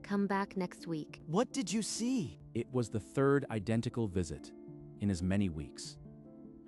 Come back next week. What did you see? It was the third identical visit in as many weeks.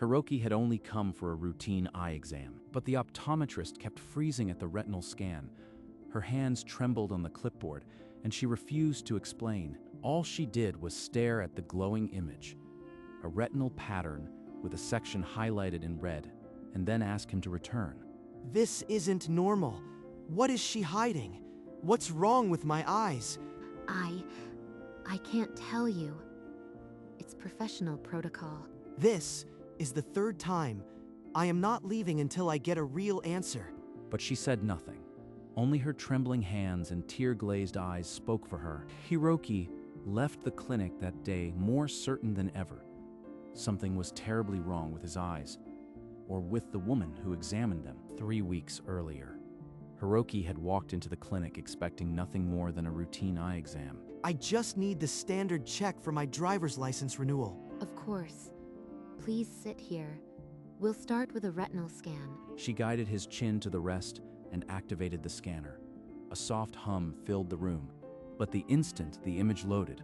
Hiroki had only come for a routine eye exam, but the optometrist kept freezing at the retinal scan. Her hands trembled on the clipboard, and she refused to explain. All she did was stare at the glowing image, a retinal pattern with a section highlighted in red, and then ask him to return. This isn't normal. What is she hiding? What's wrong with my eyes? I can't tell you. It's professional protocol. This is the third time. I am not leaving until I get a real answer. But she said nothing. Only her trembling hands and tear-glazed eyes spoke for her. Hiroki left the clinic that day more certain than ever. Something was terribly wrong with his eyes, or with the woman who examined them 3 weeks earlier. Hiroki had walked into the clinic expecting nothing more than a routine eye exam. I just need the standard check for my driver's license renewal. Of course. Please sit here. We'll start with a retinal scan. She guided his chin to the rest and activated the scanner. A soft hum filled the room, but the instant the image loaded,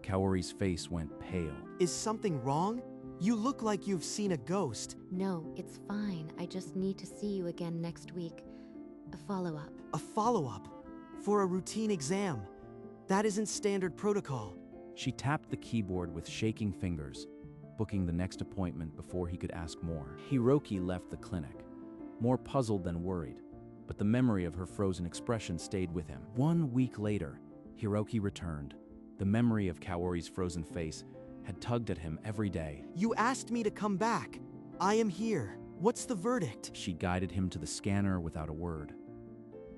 Kaori's face went pale. Is something wrong? You look like you've seen a ghost. No, it's fine. I just need to see you again next week. A follow-up. A follow-up? For a routine exam? That isn't standard protocol. She tapped the keyboard with shaking fingers, booking the next appointment before he could ask more. Hiroki left the clinic, more puzzled than worried, but the memory of her frozen expression stayed with him. 1 week later, Hiroki returned. The memory of Kaori's frozen face had tugged at him every day. You asked me to come back. I am here. What's the verdict? She guided him to the scanner without a word.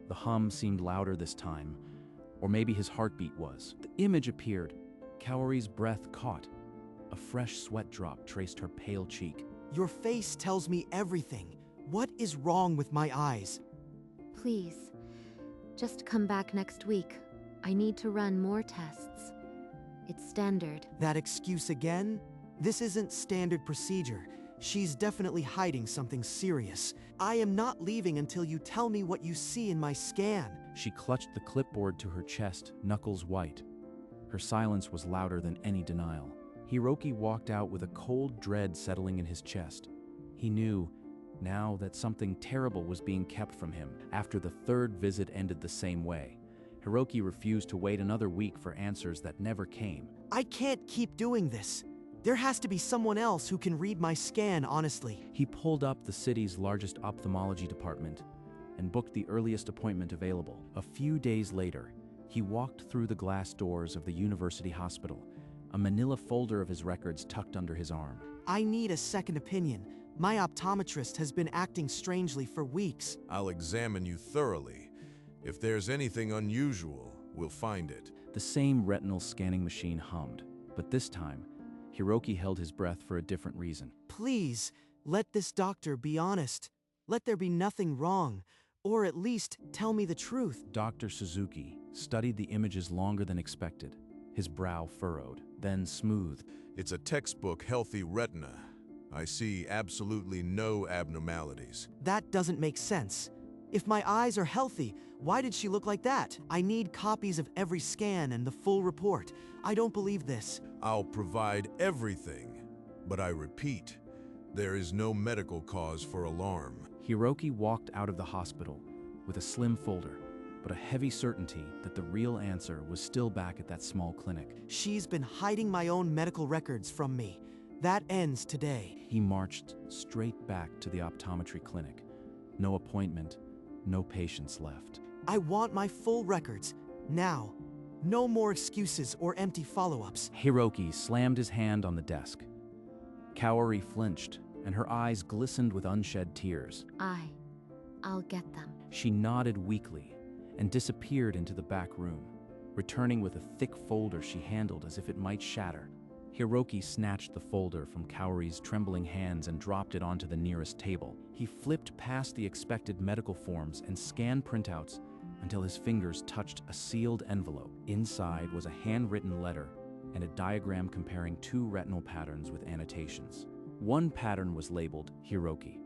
The hum seemed louder this time, or maybe his heartbeat was. The image appeared. Kaori's breath caught. A fresh sweat drop traced her pale cheek. Your face tells me everything. What is wrong with my eyes? Please, just come back next week. I need to run more tests. It's standard. That excuse again? This isn't standard procedure. She's definitely hiding something serious. I am not leaving until you tell me what you see in my scan. She clutched the clipboard to her chest, knuckles white. Her silence was louder than any denial. Hiroki walked out with a cold dread settling in his chest. He knew now that something terrible was being kept from him. After the third visit ended the same way, Hiroki refused to wait another week for answers that never came. I can't keep doing this. There has to be someone else who can read my scan honestly. He pulled up the city's largest ophthalmology department and booked the earliest appointment available. A few days later, he walked through the glass doors of the university hospital, a manila folder of his records tucked under his arm. I need a second opinion. My optometrist has been acting strangely for weeks. I'll examine you thoroughly. If there's anything unusual, we'll find it. The same retinal scanning machine hummed, but this time, Hiroki held his breath for a different reason. Please, let this doctor be honest. Let there be nothing wrong, or at least tell me the truth. Dr. Suzuki studied the images longer than expected, his brow furrowed, then smoothed. It's a textbook healthy retina. I see absolutely no abnormalities. That doesn't make sense. If my eyes are healthy, why did she look like that? I need copies of every scan and the full report. I don't believe this. I'll provide everything, but I repeat, there is no medical cause for alarm. Hiroki walked out of the hospital with a slim folder, but a heavy certainty that the real answer was still back at that small clinic. She's been hiding my own medical records from me. That ends today. He marched straight back to the optometry clinic. No appointment, no patients left. I want my full records, now. No more excuses or empty follow-ups. Hiroki slammed his hand on the desk. Kaori flinched, and her eyes glistened with unshed tears. I'll get them. She nodded weakly and disappeared into the back room, returning with a thick folder she handled as if it might shatter. Hiroki snatched the folder from Kaori's trembling hands and dropped it onto the nearest table. He flipped past the expected medical forms and scanned printouts until his fingers touched a sealed envelope. Inside was a handwritten letter and a diagram comparing two retinal patterns with annotations. One pattern was labeled Hiroki.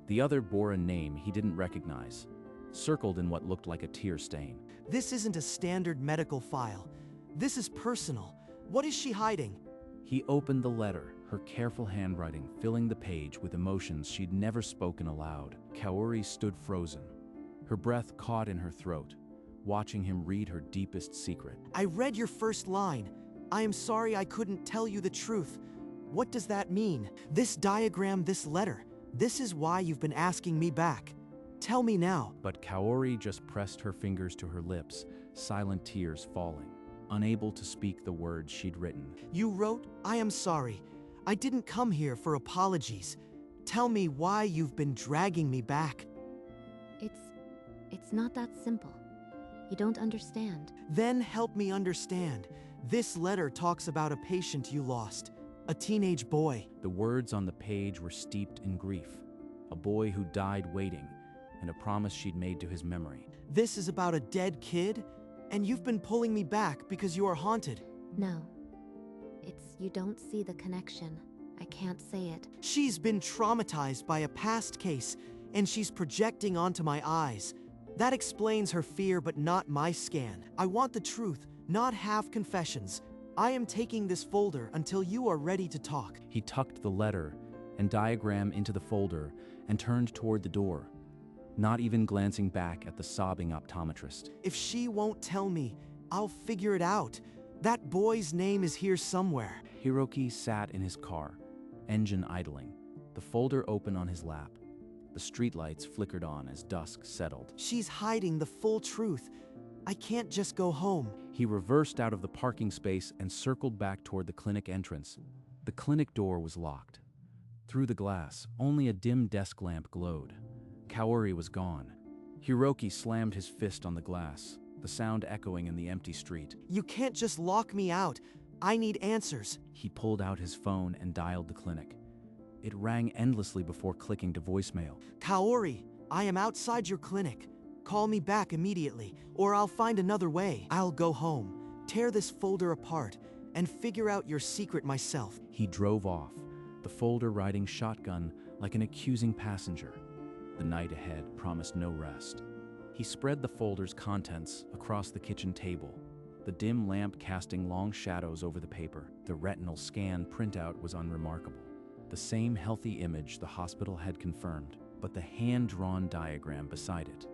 The other bore a name he didn't recognize, circled in what looked like a tear stain. This isn't a standard medical file. This is personal. What is she hiding? He opened the letter, her careful handwriting filling the page with emotions she'd never spoken aloud. Kaori stood frozen, her breath caught in her throat, watching him read her deepest secret. I read your first line. I am sorry I couldn't tell you the truth. What does that mean? This diagram, this letter. This is why you've been asking me back. Tell me now. But Kaori just pressed her fingers to her lips, silent tears falling, unable to speak the words she'd written. You wrote, I am sorry. I didn't come here for apologies. Tell me why you've been dragging me back. It's not that simple. You don't understand. Then help me understand. This letter talks about a patient you lost, a teenage boy. The words on the page were steeped in grief. A boy who died waiting, and a promise she'd made to his memory. This is about a dead kid, and you've been pulling me back because you are haunted. No. You don't see the connection. I can't say it. She's been traumatized by a past case, and she's projecting onto my eyes. That explains her fear, but not my scan. I want the truth, not half confessions. I am taking this folder until you are ready to talk. He tucked the letter and diagram into the folder and turned toward the door, not even glancing back at the sobbing optometrist. If she won't tell me, I'll figure it out. That boy's name is here somewhere. Hiroki sat in his car, engine idling, the folder open on his lap. The streetlights flickered on as dusk settled. She's hiding the full truth. I can't just go home. He reversed out of the parking space and circled back toward the clinic entrance. The clinic door was locked. Through the glass, only a dim desk lamp glowed. Kaori was gone. Hiroki slammed his fist on the glass, the sound echoing in the empty street. You can't just lock me out. I need answers. He pulled out his phone and dialed the clinic. It rang endlessly before clicking to voicemail. Kaori, I am outside your clinic. Call me back immediately, or I'll find another way. I'll go home, tear this folder apart, and figure out your secret myself. He drove off, the folder riding shotgun like an accusing passenger. The night ahead promised no rest. He spread the folder's contents across the kitchen table, the dim lamp casting long shadows over the paper. The retinal scan printout was unremarkable. The same healthy image the hospital had confirmed, but the hand-drawn diagram beside it.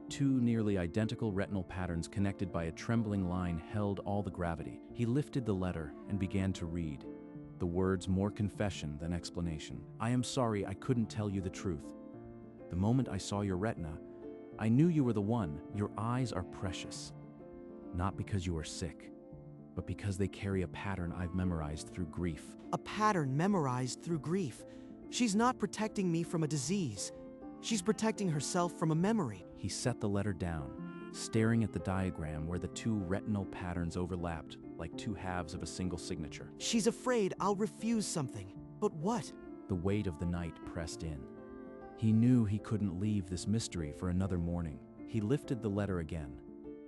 Two nearly identical retinal patterns connected by a trembling line held all the gravity. He lifted the letter and began to read, the words more confession than explanation. I am sorry I couldn't tell you the truth. The moment I saw your retina, I knew you were the one. Your eyes are precious. Not because you are sick, but because they carry a pattern I've memorized through grief. A pattern memorized through grief. She's not protecting me from a disease. She's protecting herself from a memory. He set the letter down, staring at the diagram where the two retinal patterns overlapped like two halves of a single signature. She's afraid I'll refuse something. But what? The weight of the night pressed in. He knew he couldn't leave this mystery for another morning. He lifted the letter again,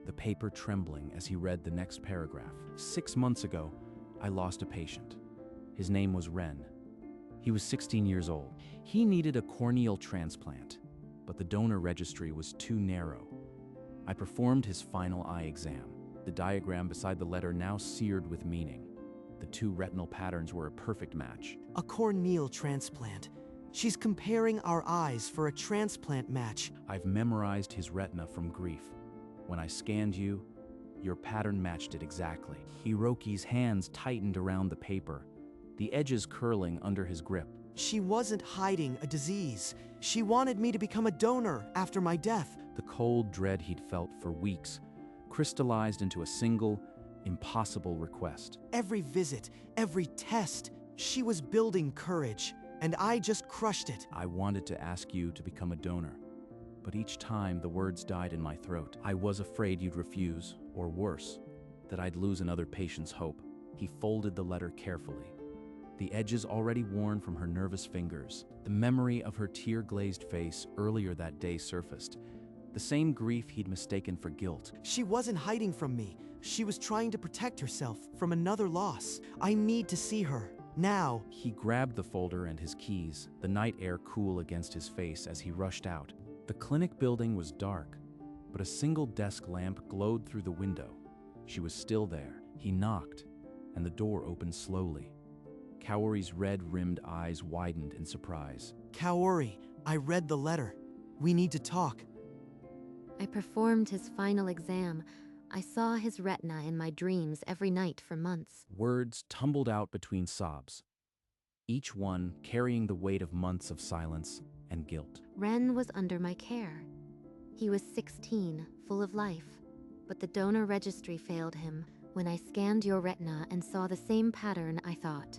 the paper trembling as he read the next paragraph. 6 months ago, I lost a patient. His name was Ren. He was 16 years old. He needed a corneal transplant, but the donor registry was too narrow. I performed his final eye exam, the diagram beside the letter now seared with meaning. The two retinal patterns were a perfect match. A corneal transplant. She's comparing our eyes for a transplant match. I've memorized his retina from grief. When I scanned you, your pattern matched it exactly. Hiroki's hands tightened around the paper, the edges curling under his grip. She wasn't hiding a disease. She wanted me to become a donor after my death. The cold dread he'd felt for weeks crystallized into a single, impossible request. Every visit, every test, she was building courage, and I just crushed it. I wanted to ask you to become a donor, but each time the words died in my throat. I was afraid you'd refuse, or worse, that I'd lose another patient's hope. He folded the letter carefully, the edges already worn from her nervous fingers. The memory of her tear-glazed face earlier that day surfaced, the same grief he'd mistaken for guilt. She wasn't hiding from me. She was trying to protect herself from another loss. I need to see her, now. He grabbed the folder and his keys, the night air cool against his face as he rushed out. The clinic building was dark, but a single desk lamp glowed through the window. She was still there. He knocked, and the door opened slowly. Kaori's red-rimmed eyes widened in surprise. Kaori, I read the letter. We need to talk. I performed his final exam. I saw his retina in my dreams every night for months. Words tumbled out between sobs, each one carrying the weight of months of silence and guilt. Ren was under my care. He was 16, full of life, but the donor registry failed him. When I scanned your retina and saw the same pattern, I thought,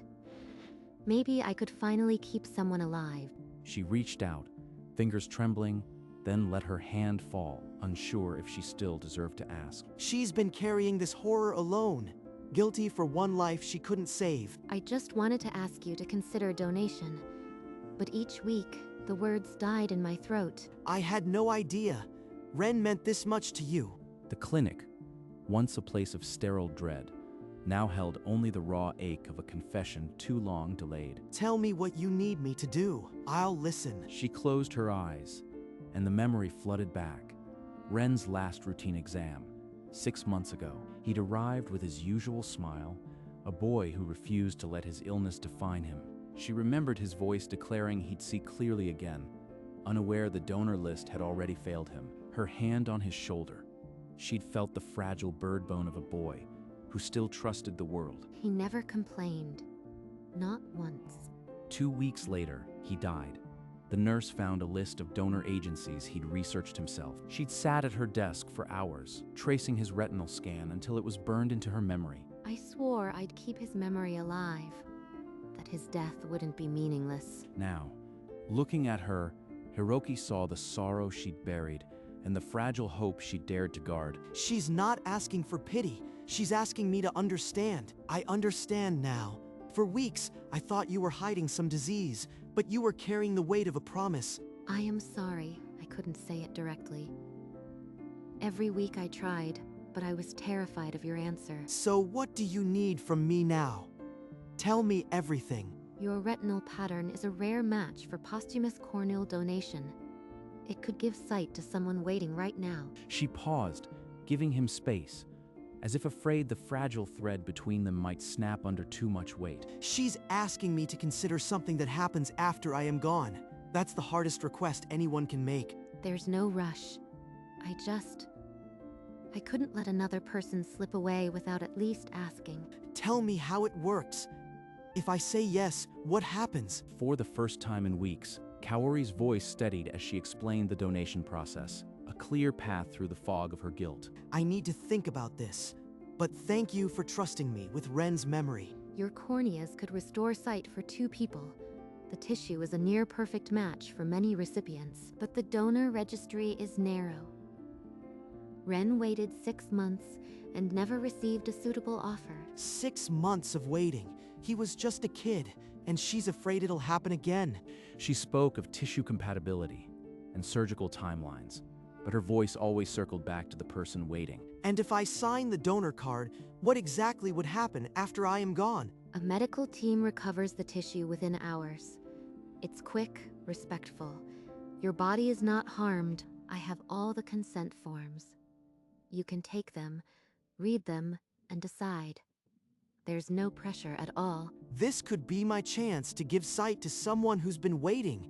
maybe I could finally keep someone alive. She reached out, fingers trembling, then let her hand fall, unsure if she still deserved to ask. She's been carrying this horror alone, guilty for one life she couldn't save. I just wanted to ask you to consider donation, but each week, the words died in my throat. I had no idea. Ren meant this much to you. The clinic, once a place of sterile dread, now held only the raw ache of a confession too long delayed. Tell me what you need me to do. I'll listen. She closed her eyes, and the memory flooded back. Ren's last routine exam, 6 months ago. He'd arrived with his usual smile, a boy who refused to let his illness define him. She remembered his voice declaring he'd see clearly again, unaware the donor list had already failed him. Her hand on his shoulder. She'd felt the fragile bird bone of a boy who still trusted the world. He never complained. Not once. 2 weeks later, he died. The nurse found a list of donor agencies he'd researched himself. She'd sat at her desk for hours, tracing his retinal scan until it was burned into her memory. I swore I'd keep his memory alive, that his death wouldn't be meaningless. Now, looking at her, Hiroki saw the sorrow she'd buried and the fragile hope she dared to guard. She's not asking for pity. She's asking me to understand. I understand now. For weeks, I thought you were hiding some disease, but you were carrying the weight of a promise. I am sorry I couldn't say it directly. Every week I tried, but I was terrified of your answer. So what do you need from me now? Tell me everything. Your retinal pattern is a rare match for posthumous corneal donation. It could give sight to someone waiting right now. She paused, giving him space, as if afraid the fragile thread between them might snap under too much weight. She's asking me to consider something that happens after I am gone. That's the hardest request anyone can make. There's no rush. I couldn't let another person slip away without at least asking. Tell me how it works. If I say yes, what happens? For the first time in weeks, Kaori's voice steadied as she explained the donation process, a clear path through the fog of her guilt. I need to think about this, but thank you for trusting me with Ren's memory. Your corneas could restore sight for 2 people. The tissue is a near-perfect match for many recipients, but the donor registry is narrow. Ren waited 6 months and never received a suitable offer. 6 months of waiting. He was just a kid, and she's afraid it'll happen again. She spoke of tissue compatibility and surgical timelines, but her voice always circled back to the person waiting. And if I sign the donor card, what exactly would happen after I am gone? A medical team recovers the tissue within hours. It's quick, respectful. Your body is not harmed. I have all the consent forms. You can take them, read them, and decide. There's no pressure at all. This could be my chance to give sight to someone who's been waiting.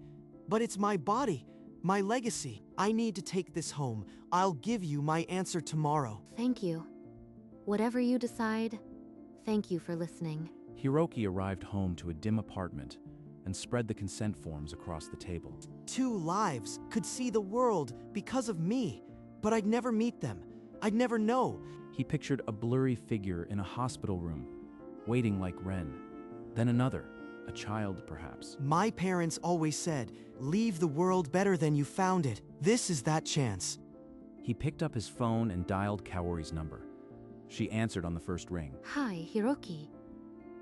But it's my body, my legacy. I need to take this home. I'll give you my answer tomorrow. Thank you. Whatever you decide, thank you for listening. Hiroki arrived home to a dim apartment and spread the consent forms across the table. 2 lives could see the world because of me, but I'd never meet them. I'd never know. He pictured a blurry figure in a hospital room, waiting like Ren. Then another, a child perhaps. My parents always said, leave the world better than you found it. This is that chance. He picked up his phone and dialed Kaori's number. She answered on the first ring. Hi, Hiroki.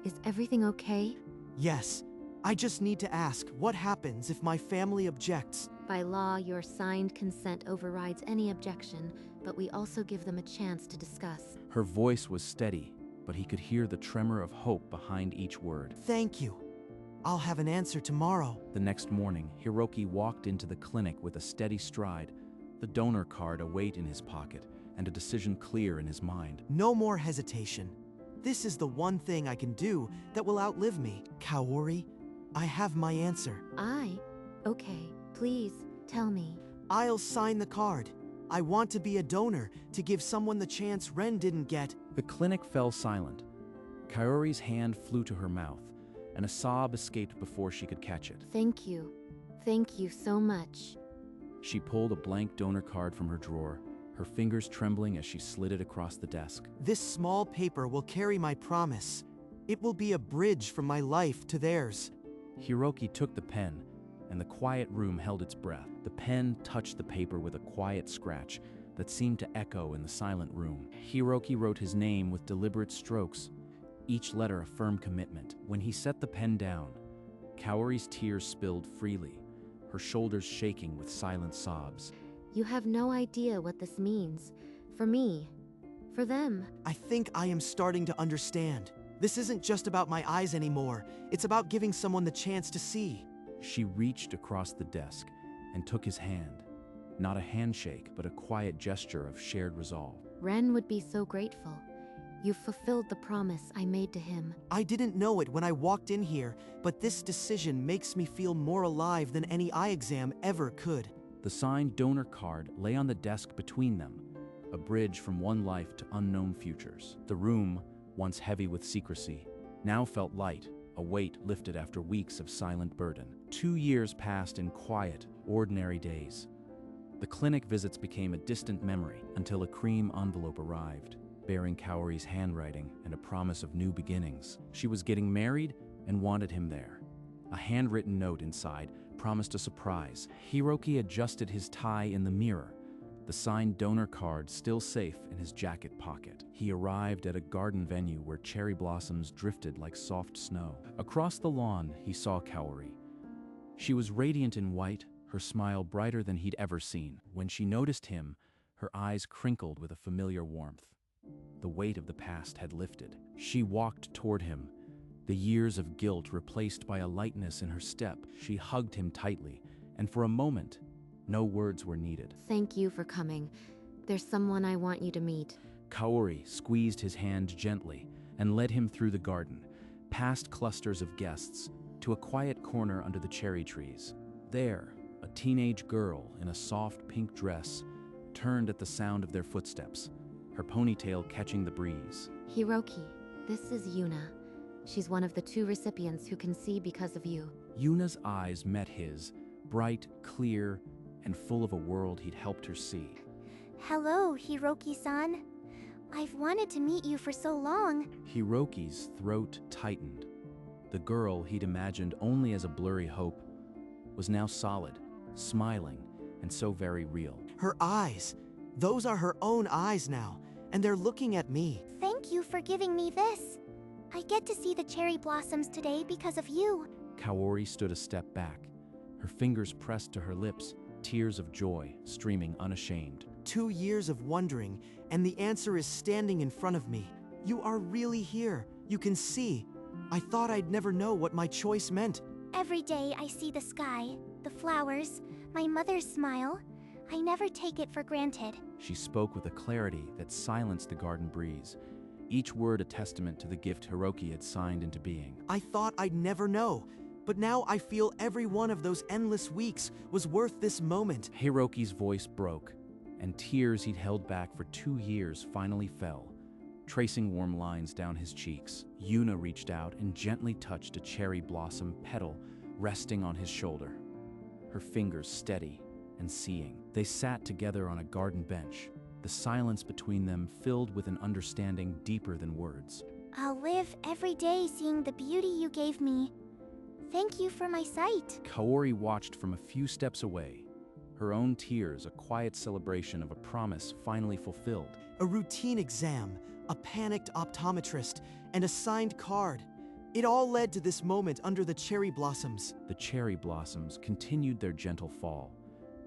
Is everything okay? Yes. I just need to ask, what happens if my family objects? By law, your signed consent overrides any objection, but we also give them a chance to discuss. Her voice was steady, but he could hear the tremor of hope behind each word. Thank you. I'll have an answer tomorrow. The next morning, Hiroki walked into the clinic with a steady stride, the donor card await in his pocket, and a decision clear in his mind. No more hesitation. This is the one thing I can do that will outlive me. Kaori, I have my answer. Okay, please, tell me. I'll sign the card. I want to be a donor to give someone the chance Ren didn't get. The clinic fell silent. Kaori's hand flew to her mouth, and a sob escaped before she could catch it. Thank you. Thank you so much. She pulled a blank donor card from her drawer, her fingers trembling as she slid it across the desk. This small paper will carry my promise. It will be a bridge from my life to theirs. Hiroki took the pen, and the quiet room held its breath. The pen touched the paper with a quiet scratch that seemed to echo in the silent room. Hiroki wrote his name with deliberate strokes, each letter a firm commitment. When he set the pen down, Kaori's tears spilled freely, her shoulders shaking with silent sobs. You have no idea what this means. For me. For them. I think I am starting to understand. This isn't just about my eyes anymore. It's about giving someone the chance to see. She reached across the desk and took his hand. Not a handshake, but a quiet gesture of shared resolve. Ren would be so grateful. You've fulfilled the promise I made to him. I didn't know it when I walked in here, but this decision makes me feel more alive than any eye exam ever could. The signed donor card lay on the desk between them, a bridge from one life to unknown futures. The room, once heavy with secrecy, now felt light, a weight lifted after weeks of silent burden. 2 years passed in quiet, ordinary days. The clinic visits became a distant memory until a cream envelope arrived, bearing Kaori's handwriting and a promise of new beginnings. She was getting married and wanted him there. A handwritten note inside promised a surprise. Hiroki adjusted his tie in the mirror, the signed donor card still safe in his jacket pocket. He arrived at a garden venue where cherry blossoms drifted like soft snow. Across the lawn, he saw Kaori. She was radiant in white, her smile brighter than he'd ever seen. When she noticed him, her eyes crinkled with a familiar warmth. The weight of the past had lifted. She walked toward him, the years of guilt replaced by a lightness in her step. She hugged him tightly, and for a moment, no words were needed. Thank you for coming. There's someone I want you to meet. Kaori squeezed his hand gently and led him through the garden, past clusters of guests, to a quiet corner under the cherry trees. There, a teenage girl in a soft pink dress turned at the sound of their footsteps, her ponytail catching the breeze. Hiroki, this is Yuna. She's one of the 2 recipients who can see because of you. Yuna's eyes met his, bright, clear, and full of a world he'd helped her see. Hello, Hiroki-san. I've wanted to meet you for so long. Hiroki's throat tightened. The girl he'd imagined only as a blurry hope was now solid, smiling, and so very real. Her eyes. Those are her own eyes now, and they're looking at me. Thank you for giving me this. I get to see the cherry blossoms today because of you. Kaori stood a step back, her fingers pressed to her lips, tears of joy streaming unashamed. 2 years of wondering, and the answer is standing in front of me. You are really here. You can see. I thought I'd never know what my choice meant. Every day I see the sky, the flowers, my mother's smile. I never take it for granted. She spoke with a clarity that silenced the garden breeze, each word a testament to the gift Hiroki had signed into being. I thought I'd never know, but now I feel every one of those endless weeks was worth this moment. Hiroki's voice broke, and tears he'd held back for 2 years finally fell, tracing warm lines down his cheeks. Yuna reached out and gently touched a cherry blossom petal resting on his shoulder, her fingers steady and seeing. They sat together on a garden bench, the silence between them filled with an understanding deeper than words. I'll live every day seeing the beauty you gave me. Thank you for my sight. Kaori watched from a few steps away, her own tears a quiet celebration of a promise finally fulfilled. A routine exam, a panicked optometrist, and a signed card. It all led to this moment under the cherry blossoms. The cherry blossoms continued their gentle fall,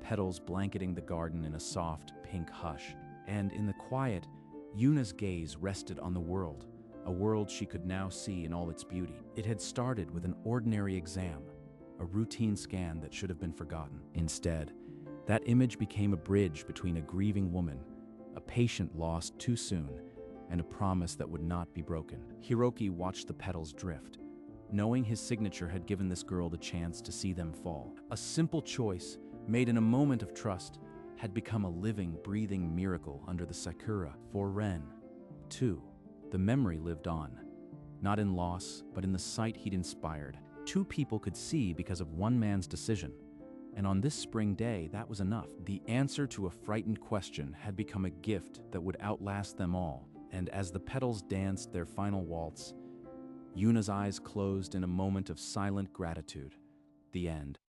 petals blanketing the garden in a soft, pink hush. And in the quiet, Yuna's gaze rested on the world, a world she could now see in all its beauty. It had started with an ordinary exam, a routine scan that should have been forgotten. Instead, that image became a bridge between a grieving woman, a patient lost too soon, and a promise that would not be broken. Hiroki watched the petals drift, knowing his signature had given this girl the chance to see them fall. A simple choice, made in a moment of trust, had become a living, breathing miracle under the sakura. For Ren, too, the memory lived on, not in loss, but in the sight he'd inspired. Two people could see because of one man's decision, and on this spring day, that was enough. The answer to a frightened question had become a gift that would outlast them all, and as the petals danced their final waltz, Yuna's eyes closed in a moment of silent gratitude. The end.